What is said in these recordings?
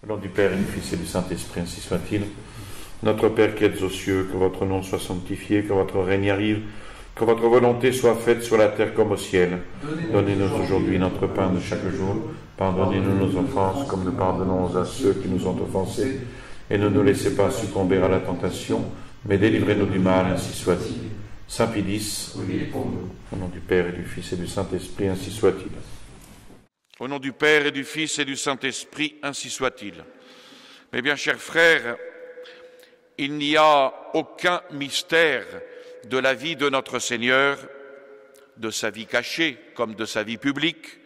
Au nom du Père et du Fils et du Saint-Esprit, ainsi soit-il. Notre Père qui êtes aux cieux, que votre nom soit sanctifié, que votre règne arrive, que votre volonté soit faite sur la terre comme au ciel. Donnez-nous aujourd'hui notre pain de chaque jour. Pardonnez-nous nos offenses, comme nous pardonnons à ceux qui nous ont offensés. Et ne nous laissez pas succomber à la tentation, mais délivrez-nous du mal, ainsi soit-il. Saint Pie X, au nom du Père et du Fils et du Saint-Esprit, ainsi soit-il. Au nom du Père et du Fils et du Saint-Esprit, ainsi soit-il. Mes bien chers frères, il n'y a aucun mystère de la vie de notre Seigneur, de sa vie cachée comme de sa vie publique,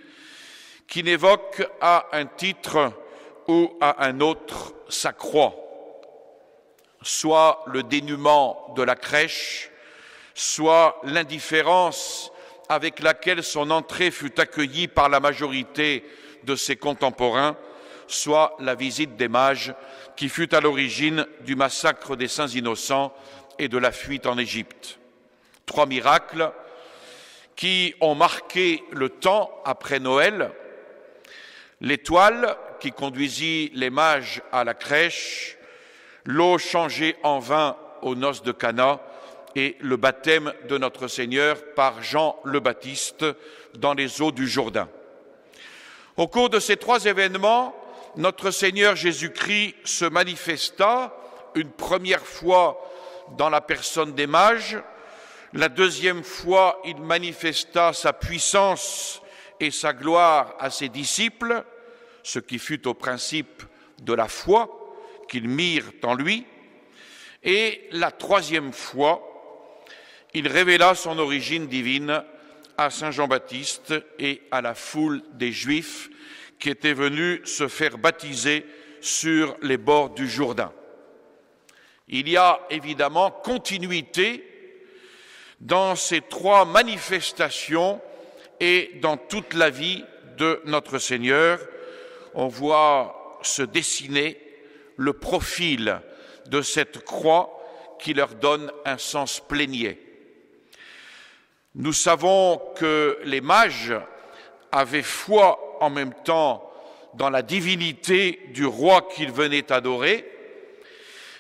qui n'évoque à un titre ou à un autre sa croix, soit le dénuement de la crèche, soit l'indifférence avec laquelle son entrée fut accueillie par la majorité de ses contemporains, soit la visite des mages qui fut à l'origine du massacre des saints innocents et de la fuite en Égypte. Trois miracles qui ont marqué le temps après Noël: l'étoile qui conduisit les mages à la crèche, l'eau changée en vin aux noces de Cana et le baptême de notre Seigneur par Jean le Baptiste dans les eaux du Jourdain. Au cours de ces trois événements, notre Seigneur Jésus-Christ se manifesta une première fois dans la personne des mages. La deuxième fois, il manifesta sa puissance et sa gloire à ses disciples, ce qui fut au principe de la foi qu'ils mirent en lui. Et la troisième fois, il révéla son origine divine à Saint Jean-Baptiste et à la foule des Juifs qui étaient venus se faire baptiser sur les bords du Jourdain. Il y a évidemment continuité dans ces trois manifestations et dans toute la vie de notre Seigneur. On voit se dessiner le profil de cette croix qui leur donne un sens plénier. Nous savons que les mages avaient foi en même temps dans la divinité du roi qu'ils venaient adorer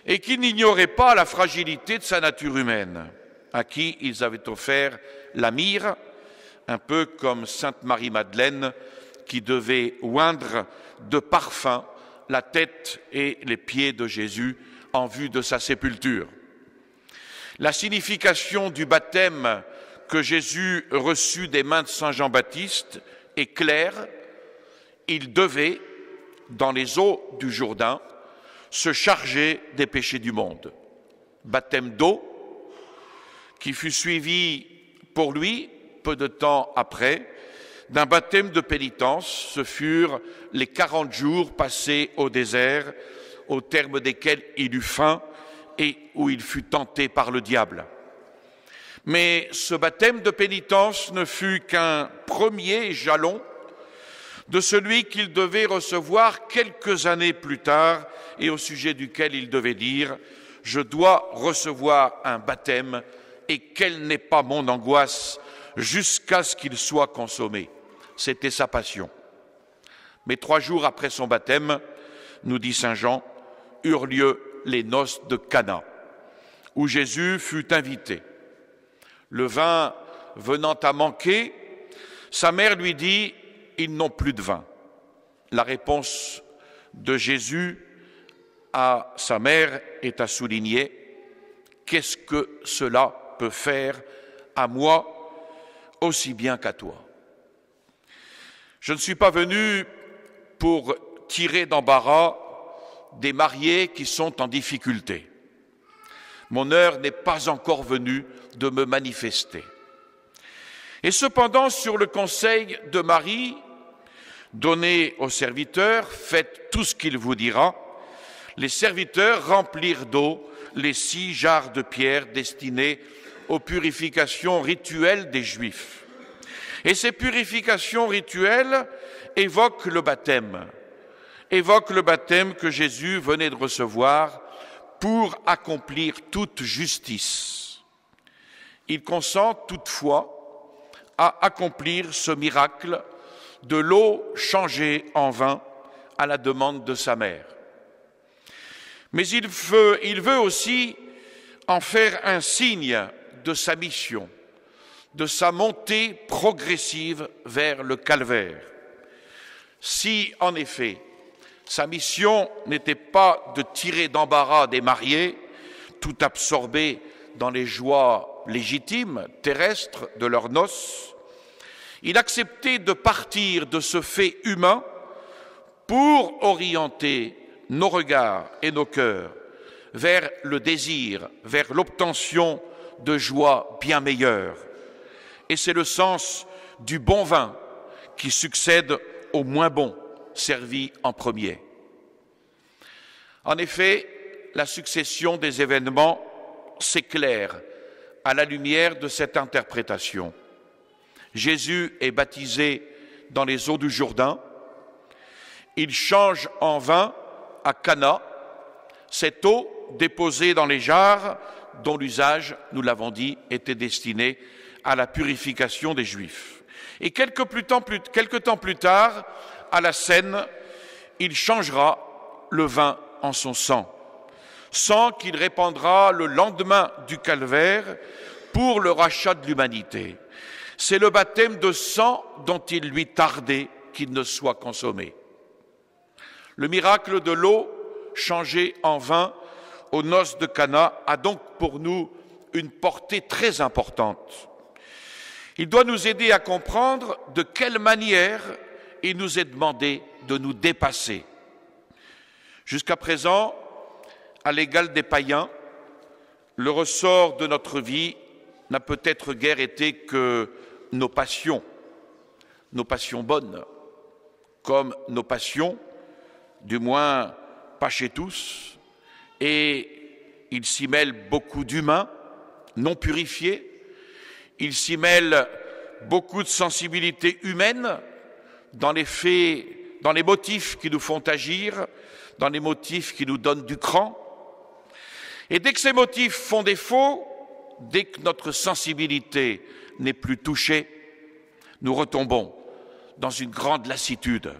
et qu'ils n'ignoraient pas la fragilité de sa nature humaine, à qui ils avaient offert la myrrhe, un peu comme Sainte Marie-Madeleine qui devait oindre de parfum la tête et les pieds de Jésus en vue de sa sépulture. La signification du baptême que Jésus reçut des mains de Saint Jean-Baptiste est claire. Il devait, dans les eaux du Jourdain, se charger des péchés du monde. Baptême d'eau qui fut suivi pour lui, peu de temps après, d'un baptême de pénitence. Ce furent les 40 jours passés au désert, au terme desquels il eut faim et où il fut tenté par le diable. Mais ce baptême de pénitence ne fut qu'un premier jalon de celui qu'il devait recevoir quelques années plus tard et au sujet duquel il devait dire « Je dois recevoir un baptême et quelle n'est pas mon angoisse jusqu'à ce qu'il soit consommé. » C'était sa passion. Mais 3 jours après son baptême, nous dit saint Jean, eurent lieu les noces de Cana, où Jésus fut invité. Le vin venant à manquer, sa mère lui dit « Ils n'ont plus de vin ». La réponse de Jésus à sa mère est à souligner « Qu'est-ce que cela peut faire à moi aussi bien qu'à toi ?» Je ne suis pas venu pour tirer d'embarras des mariés qui sont en difficulté. Mon heure n'est pas encore venue de me manifester. Et cependant, sur le conseil de Marie, donné aux serviteurs, faites tout ce qu'il vous dira, les serviteurs remplirent d'eau les 6 jarres de pierre destinées aux purifications rituelles des Juifs. Et ces purifications rituelles évoquent le baptême que Jésus venait de recevoir pour accomplir toute justice. Il consent toutefois à accomplir ce miracle de l'eau changée en vin à la demande de sa mère. Mais il veut aussi en faire un signe de sa mission, de sa montée progressive vers le calvaire. Si, en effet, sa mission n'était pas de tirer d'embarras des mariés, tout absorbés dans les joies légitimes, terrestres de leurs noces, il acceptait de partir de ce fait humain pour orienter nos regards et nos cœurs vers le désir, vers l'obtention de joies bien meilleures. Et c'est le sens du bon vin qui succède au moins bon, servi en premier. En effet, la succession des événements s'éclaire à la lumière de cette interprétation. Jésus est baptisé dans les eaux du Jourdain. Il change en vin à Cana cette eau déposée dans les jarres dont l'usage, nous l'avons dit, était destiné à la purification des Juifs. Et quelque temps plus tard, à la Seine, il changera le vin en son sang qu'il répandra le lendemain du calvaire pour le rachat de l'humanité. C'est le baptême de sang dont il lui tardait qu'il ne soit consommé. Le miracle de l'eau changée en vin aux noces de Cana a donc pour nous une portée très importante. Il doit nous aider à comprendre de quelle manière il nous est demandé de nous dépasser. Jusqu'à présent, à l'égal des païens, le ressort de notre vie n'a peut-être guère été que nos passions bonnes, comme nos passions, du moins pas chez tous, et il s'y mêle beaucoup d'humains non purifiés, il s'y mêle beaucoup de sensibilité humaine dans les faits, dans les motifs qui nous font agir, dans les motifs qui nous donnent du cran. Et dès que ces motifs font défaut, dès que notre sensibilité n'est plus touchée, nous retombons dans une grande lassitude,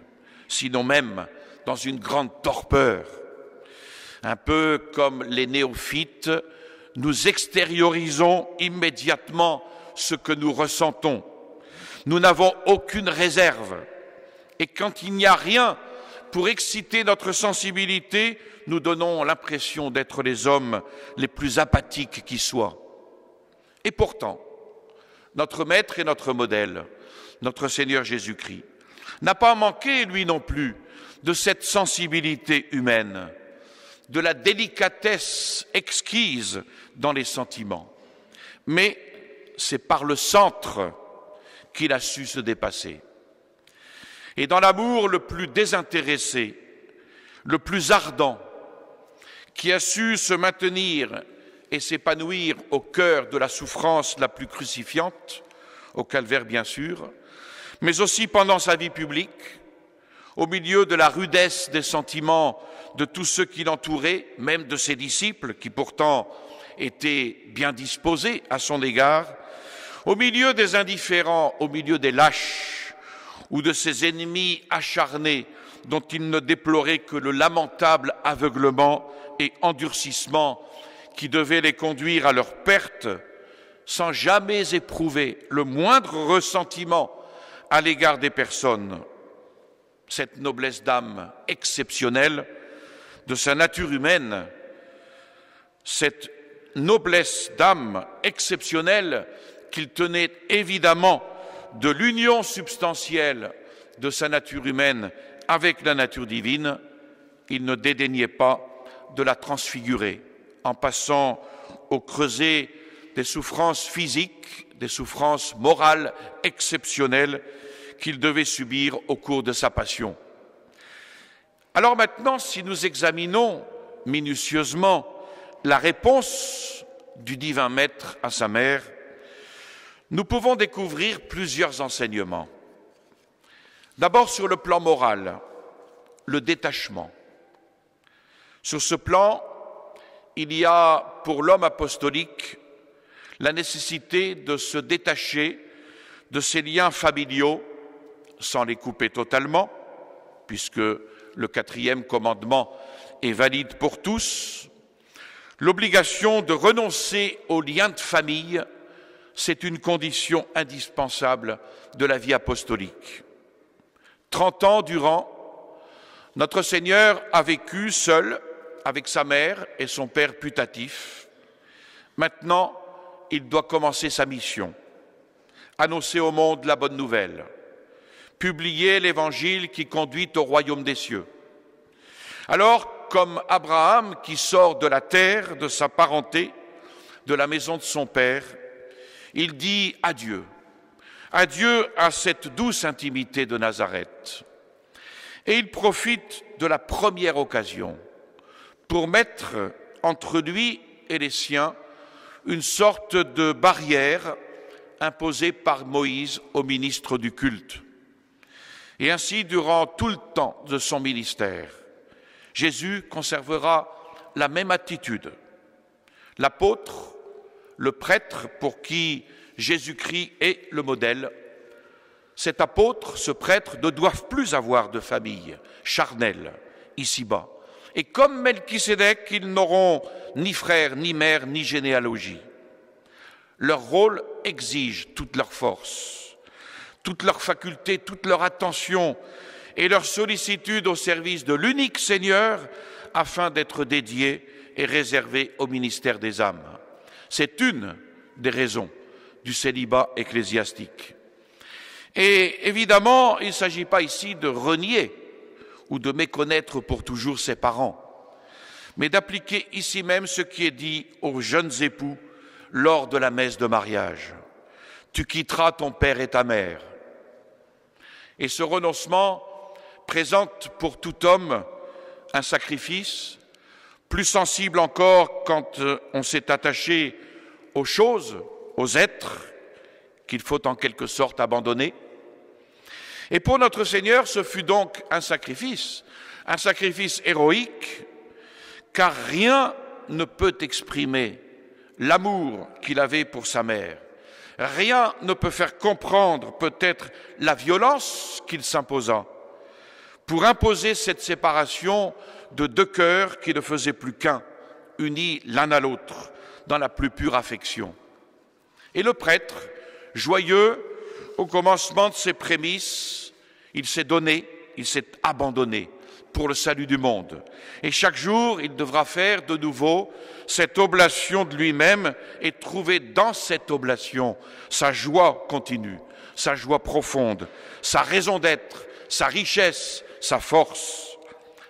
sinon même dans une grande torpeur. Un peu comme les néophytes, nous extériorisons immédiatement ce que nous ressentons. Nous n'avons aucune réserve. Et quand il n'y a rien pour exciter notre sensibilité, nous donnons l'impression d'être les hommes les plus apathiques qui soient. Et pourtant, notre maître et notre modèle, notre Seigneur Jésus-Christ, n'a pas manqué, lui non plus, de cette sensibilité humaine, de la délicatesse exquise dans les sentiments. Mais c'est par le centre qu'il a su se dépasser. Et dans l'amour le plus désintéressé, le plus ardent, qui a su se maintenir et s'épanouir au cœur de la souffrance la plus crucifiante, au calvaire bien sûr, mais aussi pendant sa vie publique, au milieu de la rudesse des sentiments de tous ceux qui l'entouraient, même de ses disciples, qui pourtant étaient bien disposés à son égard, au milieu des indifférents, au milieu des lâches, ou de ses ennemis acharnés, dont il ne déplorait que le lamentable aveuglement et endurcissement qui devait les conduire à leur perte, sans jamais éprouver le moindre ressentiment à l'égard des personnes. Cette noblesse d'âme exceptionnelle de sa nature humaine, cette noblesse d'âme exceptionnelle qu'il tenait évidemment de l'union substantielle de sa nature humaine avec la nature divine, il ne dédaignait pas de la transfigurer en passant au creuset des souffrances physiques, des souffrances morales exceptionnelles qu'il devait subir au cours de sa passion. Alors maintenant, si nous examinons minutieusement la réponse du divin Maître à sa mère, nous pouvons découvrir plusieurs enseignements. D'abord sur le plan moral, le détachement. Sur ce plan, il y a pour l'homme apostolique la nécessité de se détacher de ses liens familiaux sans les couper totalement, puisque le 4e commandement est valide pour tous. L'obligation de renoncer aux liens de famille, c'est une condition indispensable de la vie apostolique. 30 ans durant, notre Seigneur a vécu seul avec sa mère et son père putatif. Maintenant, il doit commencer sa mission, annoncer au monde la bonne nouvelle, publier l'évangile qui conduit au royaume des cieux. Alors, comme Abraham qui sort de la terre, de sa parenté, de la maison de son père, il dit adieu. Adieu à cette douce intimité de Nazareth. Et il profite de la première occasion pour mettre entre lui et les siens une sorte de barrière imposée par Moïse au ministre du culte. Et ainsi, durant tout le temps de son ministère, Jésus conservera la même attitude. L'apôtre, le prêtre pour qui Jésus-Christ est le modèle, cet apôtre, ce prêtre, ne doivent plus avoir de famille charnelle ici-bas. Et comme Melchisédek, ils n'auront ni frère, ni mère, ni généalogie. Leur rôle exige toute leur force, toute leur faculté, toute leur attention et leur sollicitude au service de l'unique Seigneur afin d'être dédiés et réservés au ministère des âmes. C'est une des raisons du célibat ecclésiastique. Et évidemment, il ne s'agit pas ici de renier ou de méconnaître pour toujours ses parents, mais d'appliquer ici même ce qui est dit aux jeunes époux lors de la messe de mariage. Tu quitteras ton père et ta mère. Et ce renoncement présente pour tout homme un sacrifice, plus sensible encore quand on s'est attaché aux choses, aux êtres, qu'il faut en quelque sorte abandonner. Et pour notre Seigneur, ce fut donc un sacrifice héroïque, car rien ne peut exprimer l'amour qu'il avait pour sa mère. Rien ne peut faire comprendre peut-être la violence qu'il s'imposa pour imposer cette séparation de deux cœurs qui ne faisaient plus qu'un, unis l'un à l'autre dans la plus pure affection. Et le prêtre, joyeux au commencement de ses prémices, il s'est donné, il s'est abandonné pour le salut du monde. Et chaque jour, il devra faire de nouveau cette oblation de lui-même et trouver dans cette oblation sa joie continue, sa joie profonde, sa raison d'être, sa richesse, sa force.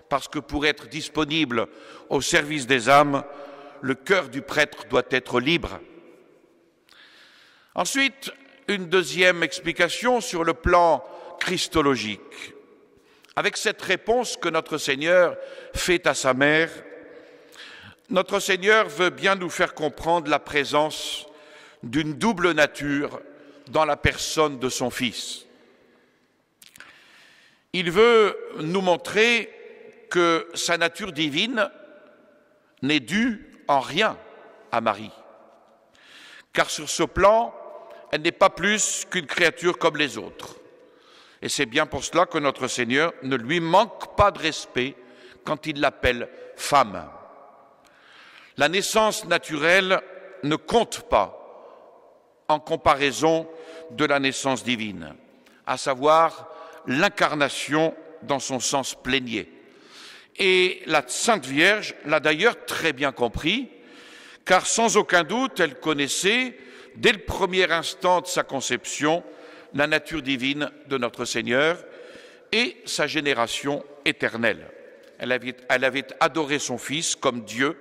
Parce que pour être disponible au service des âmes, le cœur du prêtre doit être libre. Ensuite, une deuxième explication sur le plan christologique. Avec cette réponse que notre Seigneur fait à sa mère, notre Seigneur veut bien nous faire comprendre la présence d'une double nature dans la personne de son Fils. Il veut nous montrer que sa nature divine n'est due en rien à Marie, car sur ce plan, elle n'est pas plus qu'une créature comme les autres. Et c'est bien pour cela que notre Seigneur ne lui manque pas de respect quand il l'appelle femme. La naissance naturelle ne compte pas en comparaison de la naissance divine, à savoir l'incarnation dans son sens plénier. Et la Sainte Vierge l'a d'ailleurs très bien compris, car sans aucun doute, elle connaissait, dès le premier instant de sa conception, la nature divine de notre Seigneur et sa génération éternelle. Elle avait adoré son Fils comme Dieu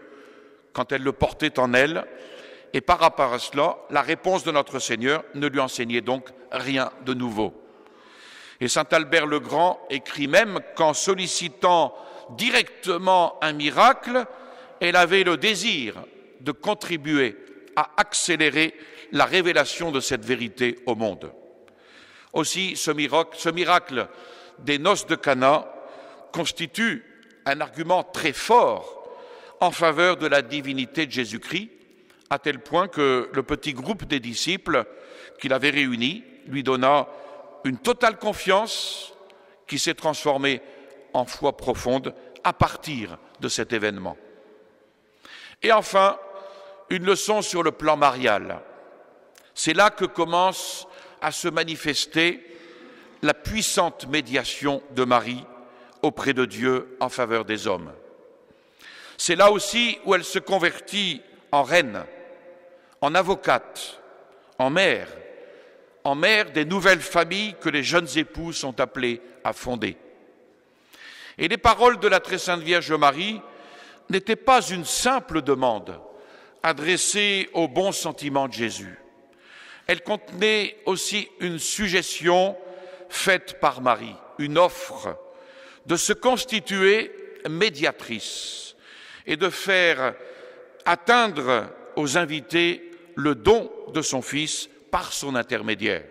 quand elle le portait en elle, et par rapport à cela, la réponse de notre Seigneur ne lui enseignait donc rien de nouveau. Et saint Albert le Grand écrit même qu'en sollicitant directement un miracle, elle avait le désir de contribuer à accélérer la révélation de cette vérité au monde. Aussi, ce miracle des noces de Cana constitue un argument très fort en faveur de la divinité de Jésus-Christ, à tel point que le petit groupe des disciples qu'il avait réunis lui donna une totale confiance qui s'est transformée en foi profonde à partir de cet événement. Et enfin, une leçon sur le plan marial. C'est là que commence à se manifester la puissante médiation de Marie auprès de Dieu en faveur des hommes. C'est là aussi où elle se convertit en reine, en avocate, en mère des nouvelles familles que les jeunes époux sont appelés à fonder. Et les paroles de la très sainte Vierge Marie n'étaient pas une simple demande adressée au bon sentiment de Jésus. Elle contenait aussi une suggestion faite par Marie, une offre de se constituer médiatrice et de faire atteindre aux invités le don de son Fils par son intermédiaire.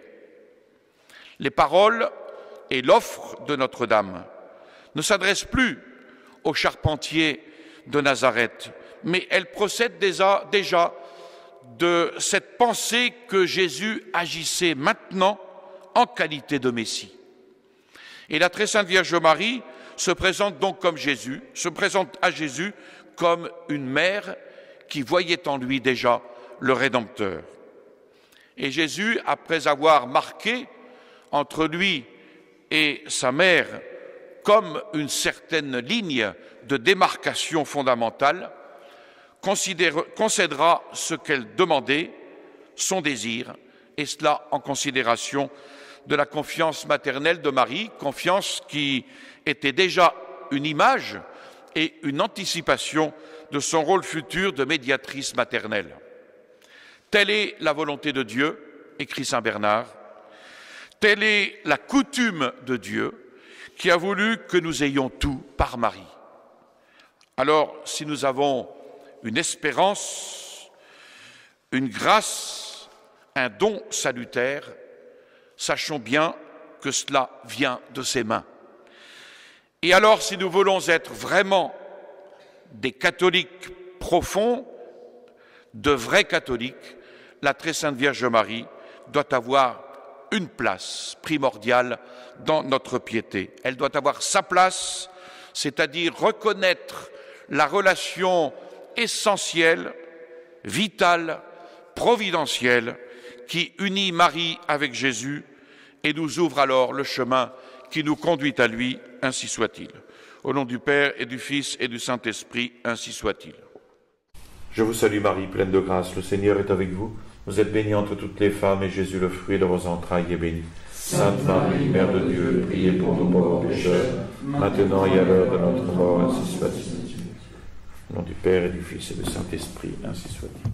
Les paroles et l'offre de Notre-Dame ne s'adressent plus au charpentier de Nazareth, mais elles procèdent déjà de cette pensée que Jésus agissait maintenant en qualité de Messie. Et la très sainte Vierge Marie se présente donc comme Jésus, se présente à Jésus comme une mère qui voyait en lui déjà le Rédempteur. Et Jésus, après avoir marqué entre lui et sa mère comme une certaine ligne de démarcation fondamentale, concédera ce qu'elle demandait, son désir, et cela en considération de la confiance maternelle de Marie, confiance qui était déjà une image et une anticipation de son rôle futur de médiatrice maternelle. Telle est la volonté de Dieu, écrit saint Bernard, telle est la coutume de Dieu qui a voulu que nous ayons tout par Marie. Alors, si nous avons une espérance, une grâce, un don salutaire, sachons bien que cela vient de ses mains. Et alors, si nous voulons être vraiment des catholiques profonds, de vrais catholiques, la très sainte Vierge Marie doit avoir une place primordiale dans notre piété. Elle doit avoir sa place, c'est-à-dire reconnaître la relation essentielle, vitale, providentielle qui unit Marie avec Jésus et nous ouvre alors le chemin qui nous conduit à lui, ainsi soit-il. Au nom du Père et du Fils et du Saint-Esprit, ainsi soit-il. Je vous salue Marie, pleine de grâce, le Seigneur est avec vous. Vous êtes bénie entre toutes les femmes, et Jésus, le fruit de vos entrailles, est béni. Sainte Marie, Mère de Dieu, priez pour nous pauvres pécheurs, maintenant et à l'heure de notre mort, ainsi soit-il. Au nom du Père et du Fils et du Saint-Esprit, ainsi soit-il.